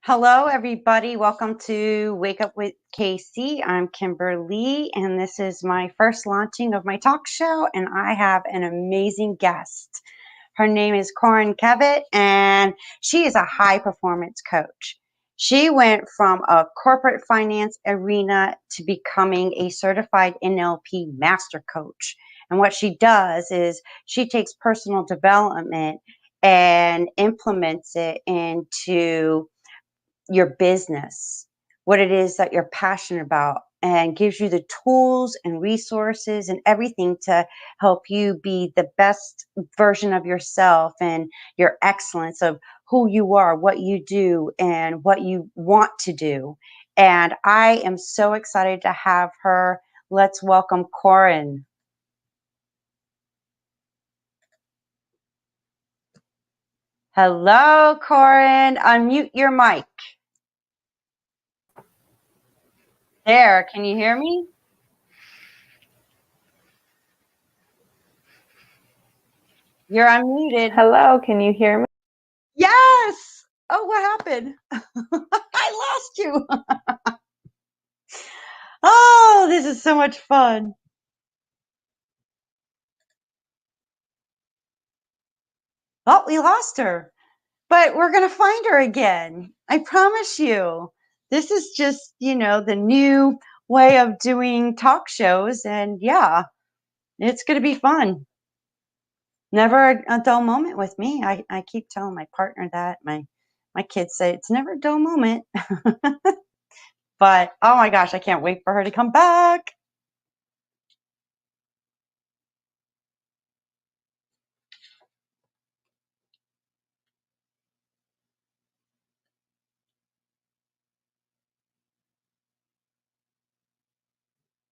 Hello, everybody. Welcome to Wake Up with KC. I'm Kimberly, and this is my first launching of my talk show, and I have an amazing guest. Her name is Corryn Kevitt, and she is a high performance coach. She went from a corporate finance arena to becoming a certified NLP Master Coach. And what she does is she takes personal development and implements it into your business, what it is that you're passionate about, and gives you the tools and resources and everything to help you be the best version of yourself and your excellence of who you are, what you do, and what you want to do. And I am so excited to have her. Let's welcome Corryn. Hello, Corryn. Unmute your mic. There, can you hear me? You're unmuted. Hello, can you hear me? Yes. Oh, what happened? I lost you. Oh, this is so much fun. Oh, we lost her, but we're going to find her again. I promise you. This is just, the new way of doing talk shows. And yeah, it's going to be fun. Never a dull moment with me. I keep telling my partner that. My kids say it's never a dull moment. But oh my gosh, I can't wait for her to come back.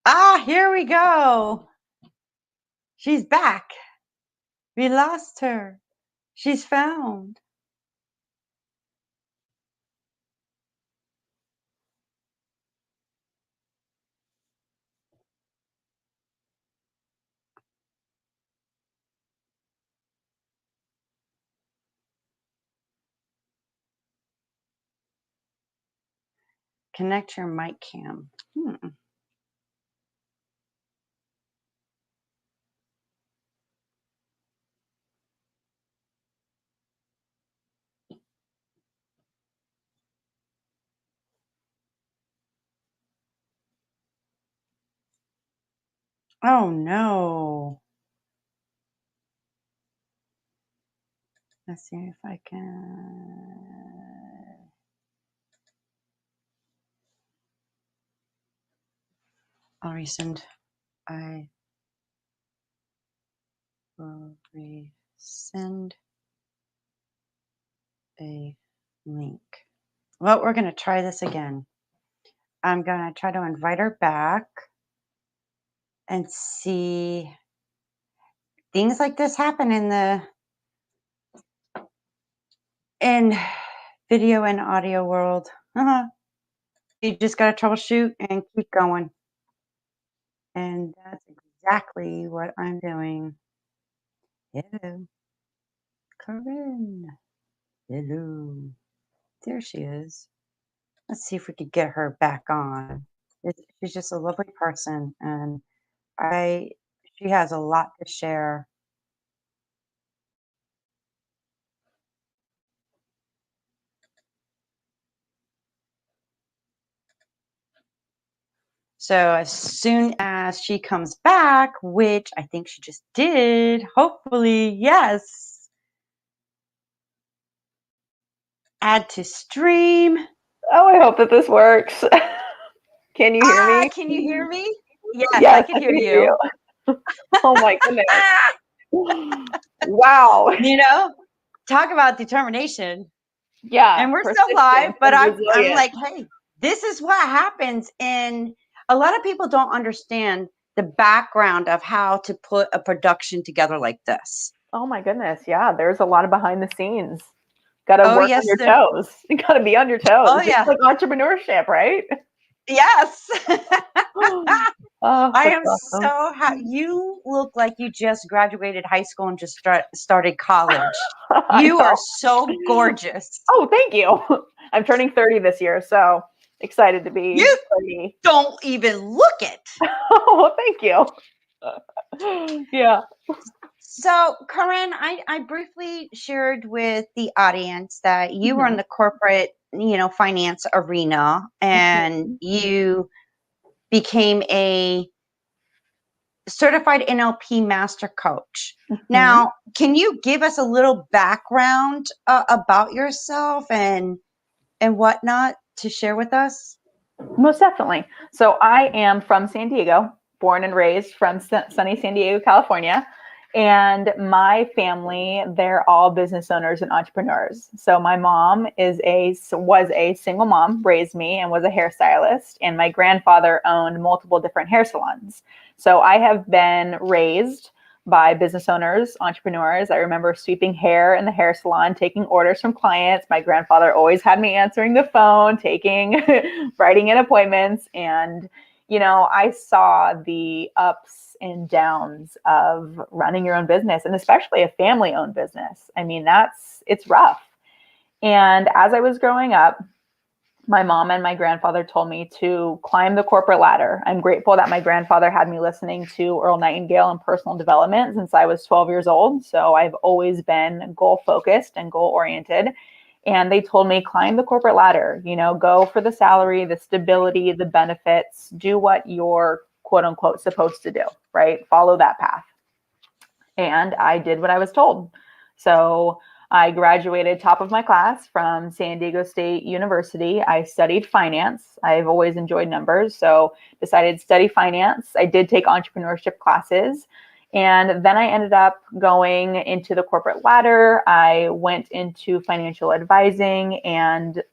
Ah, here we go. She's back. We lost her. She's found. Connect your mic cam. Oh no. Let's see if I can. I'll resend. I will resend a link. Well, we're going to try this again. I'm going to try to invite her back and see. Things like this happen in video and audio world. You just got to troubleshoot and keep going. And that's exactly what I'm doing. Hello, Corryn. Hello. There she is. Let's see if we could get her back on. She's just a lovely person, and she has a lot to share. So as soon as she comes back, which I think she just did, hopefully, yes. Add to stream. Oh, I hope that this works. Can you hear me? Can you hear me? Yes, I Yes, can I hear can hear you. you. Oh my goodness. Wow. Talk about determination. Yeah, And we're still live, persistence but and I'm resilience. like, hey, this is what happens. And a lot of people don't understand the background of how to put a production together like this. Oh my goodness. Yeah, there's a lot of behind the scenes. Got to Oh, work on yes. your toes. You got to be on your Oh, toes, just yeah. like entrepreneurship, right? Yes. Oh, I that's am awesome. so happy. You look like you just graduated high school and just started college. I You are know. so gorgeous. Oh, thank you. I'm turning 30 this year, so excited to be You 30. don't even look it. Oh, well, thank you. Yeah. So, Corryn, I briefly shared with the audience that you were in Mhm. the corporate, finance arena, and Mhm. you became a certified NLP Master Coach. Mhm. Now, can you give us a little background about yourself and whatnot to share with us? Most definitely. So I am from San Diego, born and raised from sunny San Diego, California. And my family, they're all business owners and entrepreneurs. So my mom was a single mom, raised me, and was a hairstylist. And my grandfather owned multiple different hair salons. So I have been raised by business owners, entrepreneurs. I remember sweeping hair in the hair salon, taking orders from clients. My grandfather always had me answering the phone, writing in appointments. And, I saw the ups and downs of running your own business, and especially a family owned business. I mean, it's rough. And as I was growing up, my mom and my grandfather told me to climb the corporate ladder. I'm grateful that my grandfather had me listening to Earl Nightingale and personal development since I was 12 years old. So I've always been goal focused and goal oriented. And they told me climb the corporate ladder, go for the salary, the stability, the benefits, do what you're quote unquote supposed to do, right? Follow that path. And I did what I was told. So I graduated top of my class from San Diego State University. I studied finance. I've always enjoyed numbers, so decided to study finance. I did take entrepreneurship classes. And then I ended up going into the corporate ladder. I went into financial advising, and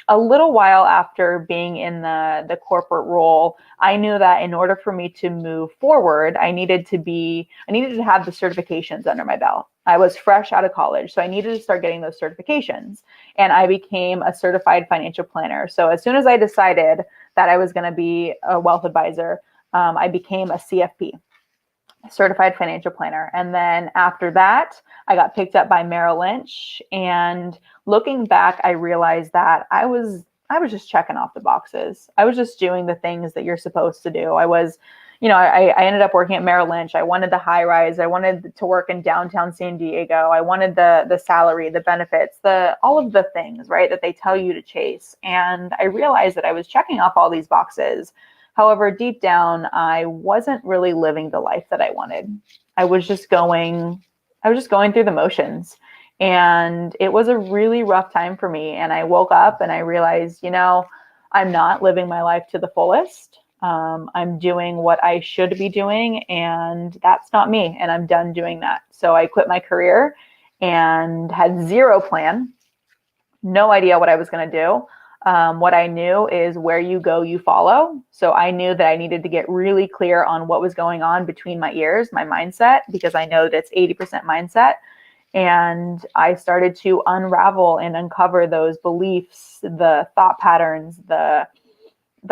a little while after being in the corporate role, I knew that in order for me to move forward, I needed to have the certifications under my belt. I was fresh out of college, so I needed to start getting those certifications. And I became a certified financial planner. So as soon as I decided that I was going to be a wealth advisor, I became a CFP, certified financial planner. And then after that, I got picked up by Merrill Lynch. And looking back, I realized that I was just checking off the boxes. I was just doing the things that you're supposed to do. I ended up working at Merrill Lynch. I wanted the high rise. I wanted to work in downtown San Diego. I wanted the salary, the benefits, all of the things, right, that they tell you to chase. And I realized that I was checking off all these boxes. However, deep down, I wasn't really living the life that I wanted. I was just going through the motions. And it was a really rough time for me. And I woke up and I realized, I'm not living my life to the fullest. I'm doing what I should be doing, and that's not me. And I'm done doing that. So I quit my career and had zero plan, no idea what I was going to do. What I knew is where you go, you follow. So I knew that I needed to get really clear on what was going on between my ears, my mindset, because I know that it's 80% mindset. And I started to unravel and uncover those beliefs, the thought patterns, the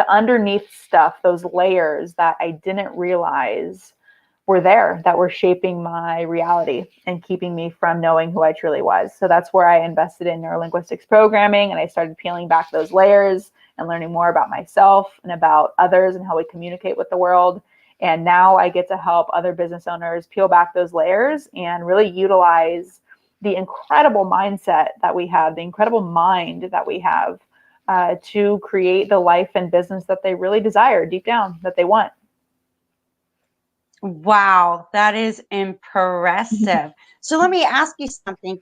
underneath stuff, those layers that I didn't realize were there, that were shaping my reality and keeping me from knowing who I truly was. So that's where I invested in neurolinguistics programming, and I started peeling back those layers and learning more about myself and about others and how we communicate with the world. And now I get to help other business owners peel back those layers and really utilize the incredible mindset that we have, the incredible mind that we have, to create the life and business that they really desire deep down, that they want. Wow, that is impressive. So let me ask you something,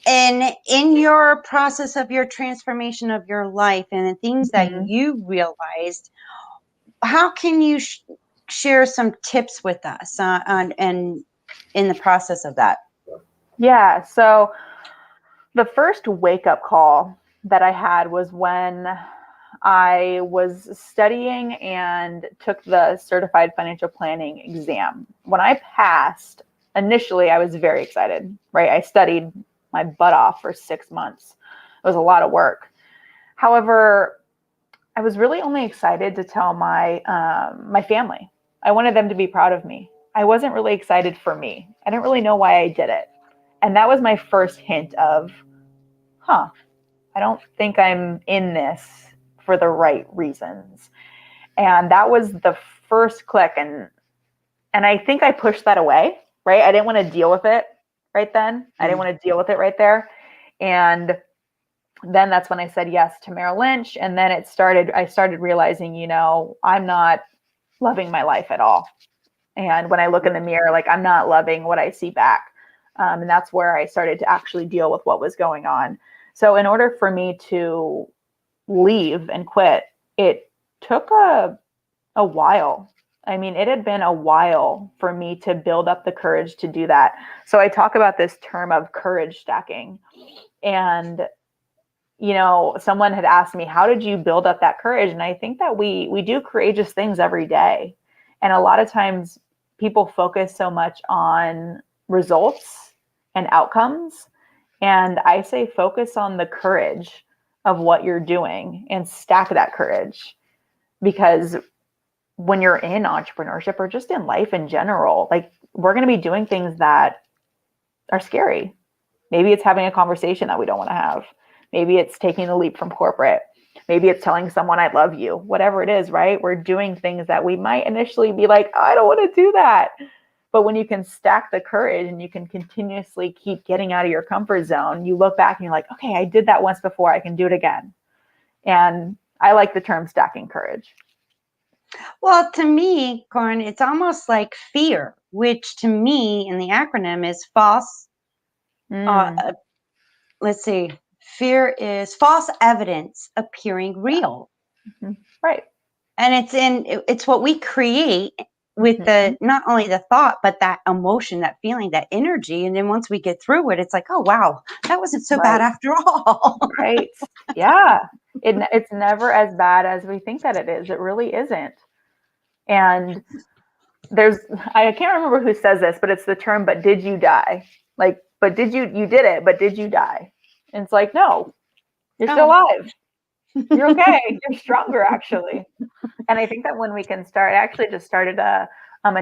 in your process of your transformation of your life and the things that you realized, how can you share some tips with us and in the process of that? Yeah. So the first wake-up call that I had was when I was studying and took the certified financial planning exam. When I passed, initially I was very excited, right? I studied my butt off for 6 months. It was a lot of work. However, I was really only excited to tell my family. I wanted them to be proud of me. I wasn't really excited for me. I didn't really know why I did it. And that was my first hint of, I don't think I'm in this for the right reasons. And that was the first click. And I think I pushed that away, right? I didn't want to deal with it right then. I didn't want to deal with it right there. And then that's when I said yes to Merrill Lynch. And then I started realizing, I'm not loving my life at all. And when I look in the mirror, like, I'm not loving what I see back. And that's where I started to actually deal with what was going on. So in order for me to leave and quit, it took a while. I mean, it had been a while for me to build up the courage to do that. So I talk about this term of courage stacking. And, someone had asked me, how did you build up that courage? And I think that we do courageous things every day. And a lot of times people focus so much on results and outcomes. And I say focus on the courage of what you're doing and stack that courage. Because when you're in entrepreneurship or just in life in general, like, we're going to be doing things that are scary. Maybe it's having a conversation that we don't want to have. Maybe it's taking the leap from corporate. Maybe it's telling someone I love you, whatever it is, right? We're doing things that we might initially be like, oh, I don't want to do that. But when you can stack the courage and you can continuously keep getting out of your comfort zone, you look back and you're like, okay, I did that once before, I can do it again. And I like the term stacking courage. Well, to me, Corryn, it's almost like fear, which to me in the acronym is false. Let's see. Fear is false evidence appearing real. Right. And it's what we create with the, not only the thought, but that emotion, that feeling, that energy. And then once we get through it, it's like, oh, wow, that wasn't so bad after all. Right. Yeah. It's never as bad as we think that it is. It really isn't. And I can't remember who says this, but it's the term, but did you die? Like, but did you did it, but did you die? And it's like, no, you're still alive. You're okay. You're stronger, actually. And I think that when we can start, I actually just started a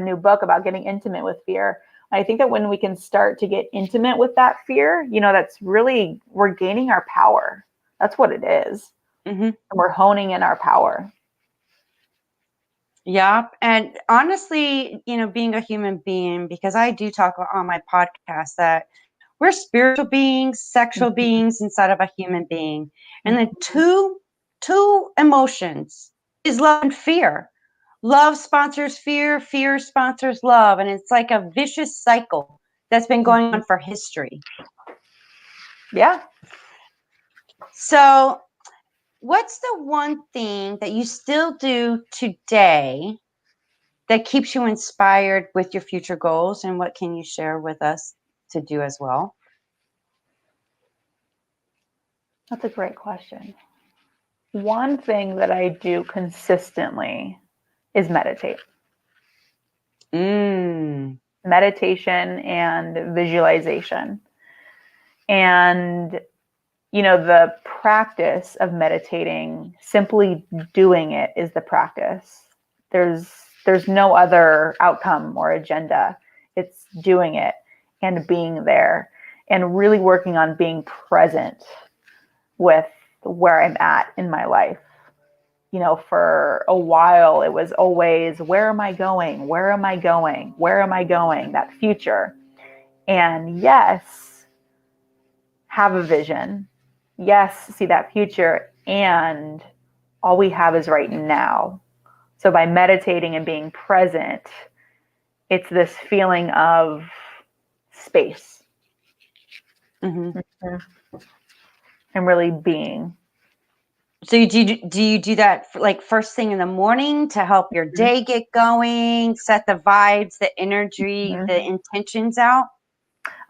new book about getting intimate with fear. I think that when we can start to get intimate with that fear, that's really, we're gaining our power. That's what it is. And we're honing in our power. Yeah. And honestly, being a human being, because I do talk on my podcast that we're spiritual beings, sexual beings inside of a human being. And the two emotions is love and fear. Love sponsors fear, fear sponsors love. And it's like a vicious cycle that's been going on for history. Yeah. So what's the one thing that you still do today that keeps you inspired with your future goals? And what can you share with us to do as well? That's a great question. One thing that I do consistently is meditate. Meditation and visualization. And, the practice of meditating, simply doing it is the practice. There's no other outcome or agenda. It's doing it and being there and really working on being present with where I'm at in my life. For a while, it was always, where am I going? Where am I going? Where am I going? That future. And yes, have a vision, yes, see that future, and all we have is right now. So by meditating and being present, it's this feeling of space. Mm-hmm. And really being. So do you do that like first thing in the morning to help your day get going, set the vibes, the energy, the intentions out?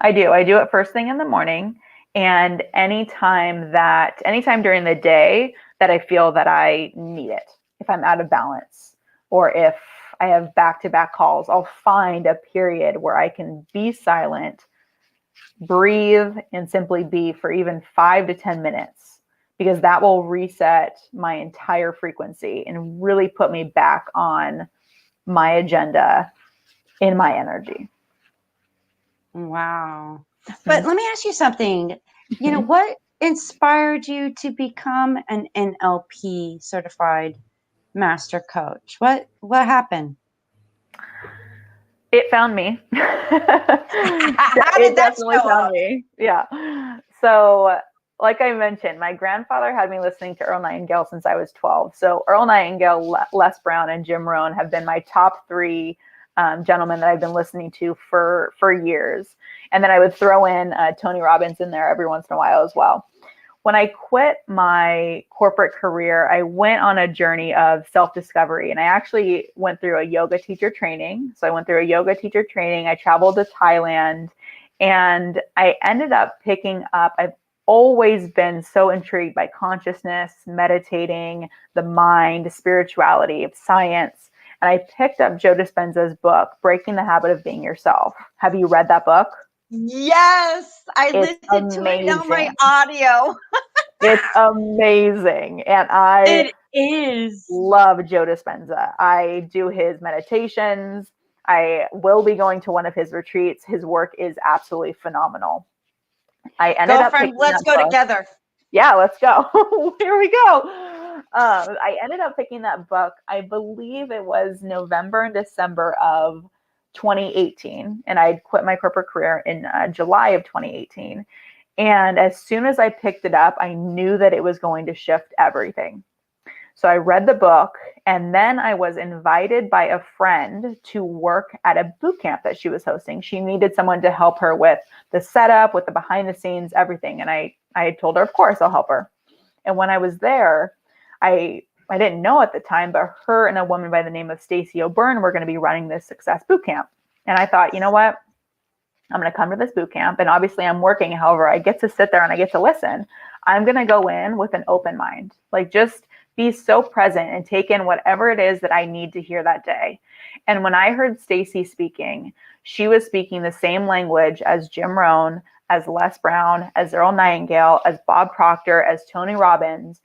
I do. I do it first thing in the morning, and anytime during the day that I feel that I need it, if I'm out of balance or if I have back-to-back calls, I'll find a period where I can be silent, breathe, and simply be for even 5 to 10 minutes, because that will reset my entire frequency and really put me back on my agenda in my energy. Wow. But let me ask you something. You know, what inspired you to become an NLP certified master coach? What happened? It found me. How It did that definitely show found up? me. Yeah. So, like I mentioned, my grandfather had me listening to Earl Nightingale since I was 12. So Earl Nightingale, Les Brown, and Jim Rohn have been my top three gentlemen that I've been listening to for years. And then I would throw in Tony Robbins in there every once in a while as well. When I quit my corporate career, I went on a journey of self-discovery, and I actually went through a yoga teacher training. So I went through a yoga teacher training. I traveled to Thailand, and I ended up picking up, I've always been so intrigued by consciousness, meditating, the mind, spirituality, science. And I picked up Joe Dispenza's book, Breaking the Habit of Being Yourself. Have you read that book? Yes, I It's listened to it on my amazing. audio. It's amazing. And I It is. love Joe Dispenza. I do his meditations. I will be going to one of his retreats. His work is absolutely phenomenal. I ended up Girlfriend, picking let's that go book. together. Yeah, let's go. Here we go. I ended up picking that book. I believe it was November and December of 2018. And I quit my corporate career in July of 2018. And as soon as I picked it up, I knew that it was going to shift everything. So I read the book, and then I was invited by a friend to work at a boot camp that she was hosting. She needed someone to help her with the setup, with the behind the scenes, everything. And I told her, of course, I'll help her. And when I was there, I didn't know at the time, but her and a woman by the name of Stacey O'Byrne were going to be running this success boot camp. And I thought, you know what? I'm going to come to this boot camp, and obviously I'm working. However, I get to sit there and I get to listen. I'm going to go in with an open mind, like just be so present and take in whatever it is that I need to hear that day. And when I heard Stacey speaking, she was speaking the same language as Jim Rohn, as Les Brown, as Earl Nightingale, as Bob Proctor, as Tony Robbins.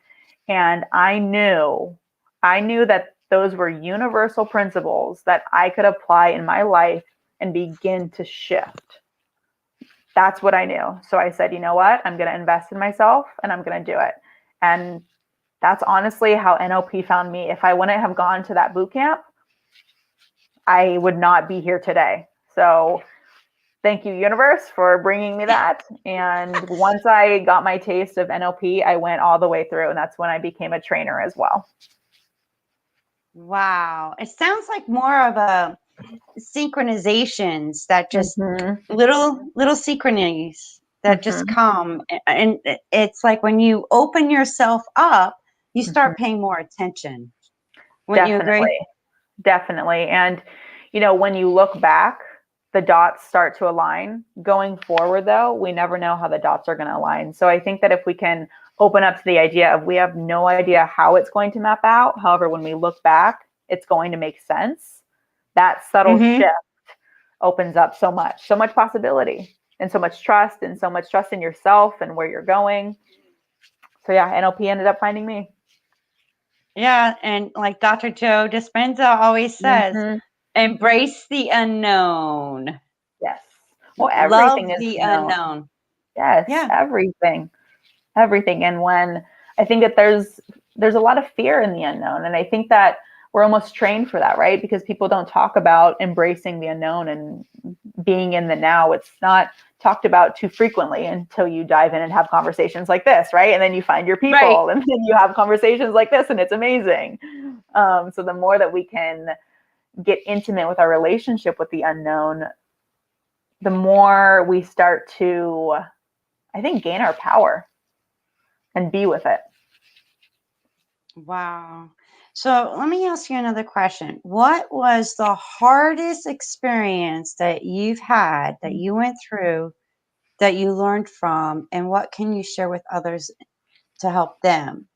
And I knew that those were universal principles that I could apply in my life and begin to shift. That's what I knew. So I said, you know what? I'm going to invest in myself and I'm going to do it. And that's honestly how NLP found me. If I wouldn't have gone to that boot camp, I would not be here today. So thank you, universe, for bringing me that. And once I got my taste of NLP, I went all the way through. And that's when I became a trainer as well. Wow. It sounds like more of a synchronizations that just little synchronies that just come. And it's like when you open yourself up, you start paying more attention. Wouldn't you agree? Definitely. And, you know, when you look back, the dots start to align. Going forward, though, we never know how the dots are going to align. So I think that if we can open up to the idea of we have no idea how it's going to map out. However, when we look back, it's going to make sense. That subtle shift opens up so much possibility and so much trust in yourself and where you're going. So yeah, NLP ended up finding me. Yeah. And like Dr. Joe Dispenza always says, embrace the unknown. Yes. Well, Love everything is the known. unknown. Yes, Yeah. everything. And when I think that there's a lot of fear in the unknown. And I think that we're almost trained for that, right? Because people don't talk about embracing the unknown and being in the now. It's not talked about too frequently until you dive in and have conversations like this, right? And then you find your people, Right. and then you have conversations like this, and it's amazing. So the more that we can get intimate with our relationship with the unknown, the more we start to, I think, gain our power and be with it. Wow. So let me ask you another question. What was the hardest experience that you've had, that you went through, that you learned from, and what can you share with others to help them?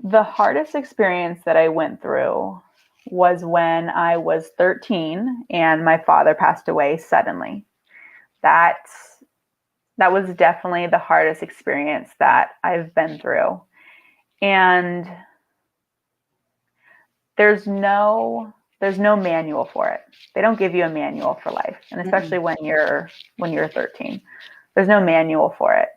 The hardest experience that I went through was when I was 13 and my father passed away suddenly. That was definitely the hardest experience that I've been through. And there's no manual for it. They don't give you a manual for life. And especially when you're 13. There's no manual for it.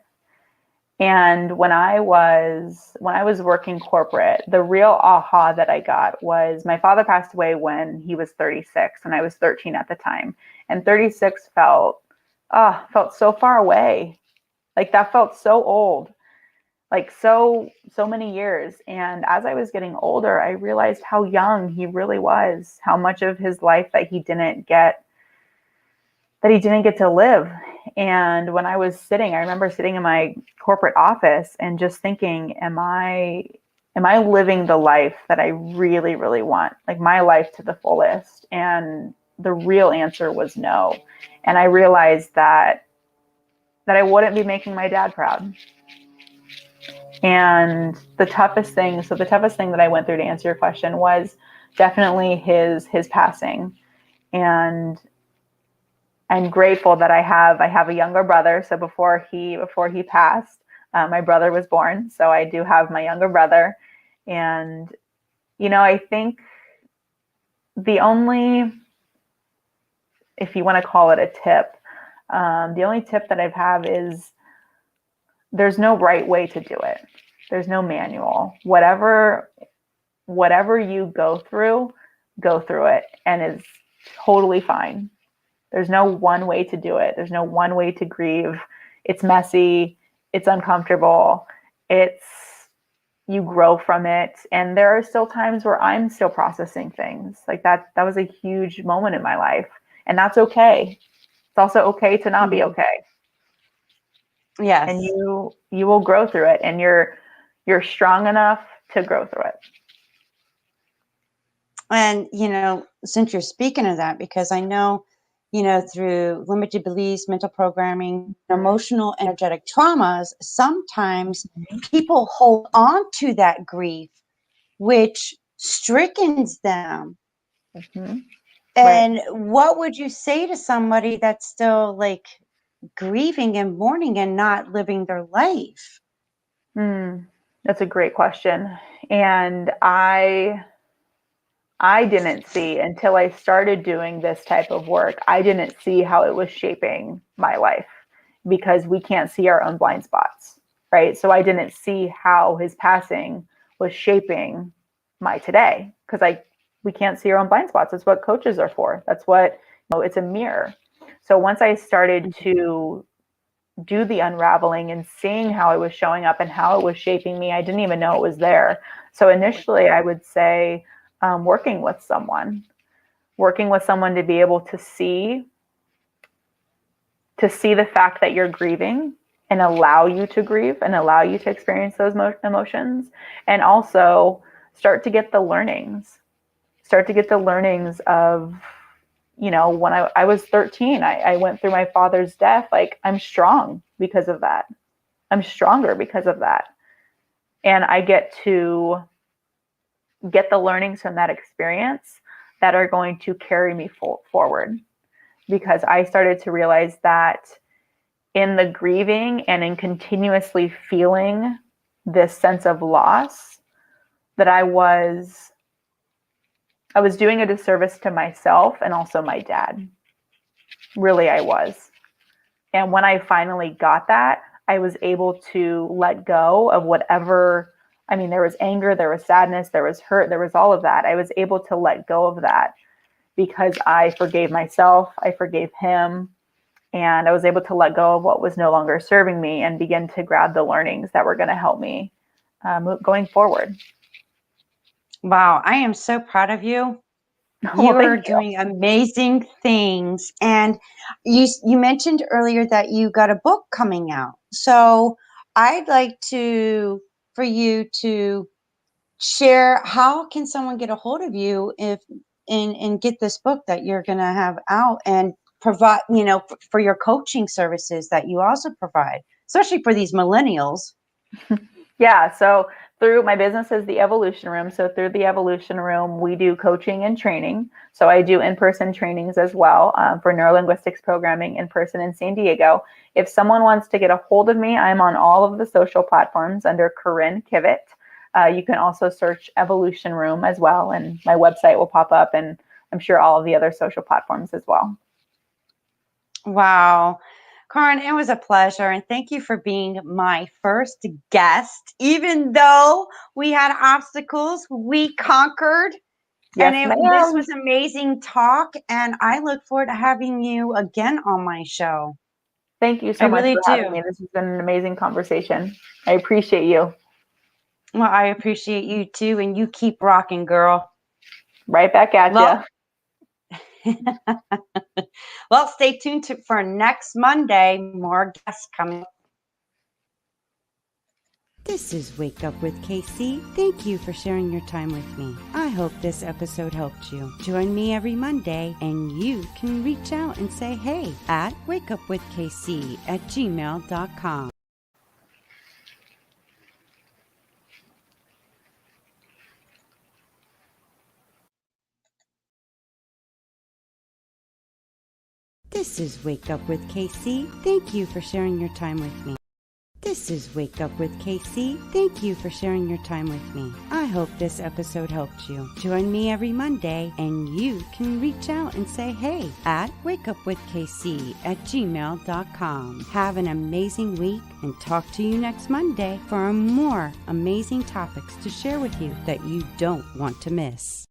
And when I was working corporate, the real aha that I got was my father passed away when he was 36 and I was 13 at the time. And 36 felt so far away. Like that felt so old. Like so many years. And as I was getting older, I realized how young he really was, how much of his life that he didn't get to live. And when I remember sitting in my corporate office and just thinking, am I living the life that I really, really want? Like my life to the fullest? And the real answer was no. And I realized that I wouldn't be making my dad proud. And the toughest thing that I went through, to answer your question, was definitely his passing. And I'm grateful that I have a younger brother. So before he passed, my brother was born. So I do have my younger brother. And, I think if you want to call it a tip, the only tip that I've have is there's no right way to do it. There's no manual. Whatever you go through it, and it's totally fine. There's no one way to do it. There's no one way to grieve. It's messy. It's uncomfortable. You grow from it. And there are still times where I'm still processing things like that. That was a huge moment in my life, and that's okay. It's also okay to not be okay. Yes. And you will grow through it, and you're strong enough to grow through it. And, since you're speaking of that, because I know, through limited beliefs, mental programming, emotional, energetic traumas, sometimes people hold on to that grief, which strickens them. Mm-hmm. And Right. what would you say to somebody that's still like grieving and mourning and not living their life? That's a great question. And I didn't see, until I started doing this type of work, I didn't see how it was shaping my life, because we can't see our own blind spots, right? So I didn't see how his passing was shaping my today, because we can't see our own blind spots. That's what coaches are for. That's what, it's a mirror. So once I started to do the unraveling and seeing how it was showing up and how it was shaping me, I didn't even know it was there. So initially, I would say working with someone to be able to see the fact that you're grieving and allow you to grieve and allow you to experience those emotions, and also start to get the learnings of, when I was 13, I went through my father's death. Like, I'm strong because of that. I'm stronger because of that. And I get to get the learnings from that experience that are going to carry me forward. Because I started to realize that in the grieving and in continuously feeling this sense of loss, that I was doing a disservice to myself and also my dad. Really, I was. And when I finally got that, I was able to let go of whatever. I mean, there was anger, there was sadness, there was hurt, there was all of that. I was able to let go of that because I forgave myself, I forgave him, And I was able to let go of what was no longer serving me and begin to grab the learnings that were going to help me going forward. Wow, I am so proud of you. Well, You are thank you. doing amazing things. And you mentioned earlier that you got a book coming out. So I'd like for you to share, how can someone get a hold of you and get this book that you're going to have out, and provide, for your coaching services that you also provide, especially for these millennials. Yeah. So through my business is the Evolution Room. So through the Evolution Room, we do coaching and training. So I do in-person trainings as well for neurolinguistics programming in person in San Diego. If someone wants to get a hold of me, I'm on all of the social platforms under Corryn Kevitt. You can also search Evolution Room as well, and my website will pop up, and I'm sure all of the other social platforms as well. Wow. Corryn, it was a pleasure. And thank you for being my first guest. Even though we had obstacles, we conquered. Yes, This ma'am. was amazing talk. And I look forward to having you again on my show. Thank you I so much really for having do. me. This has been an amazing conversation. I appreciate you. Well, I appreciate you too. And you keep rocking, girl. Right back at Well, you. well, stay tuned for next Monday. More guests coming. This is Wake Up with KC. Thank you for sharing your time with me. I hope this episode helped you. Join me every Monday, and you can reach out and say hey at wakeupwithkc@gmail.com. This is Wake Up with KC. Thank you for sharing your time with me. This is Wake Up with KC. Thank you for sharing your time with me. I hope this episode helped you. Join me every Monday, and you can reach out and say hey at wakeupwithkc@gmail.com. Have an amazing week, and talk to you next Monday for more amazing topics to share with you that you don't want to miss.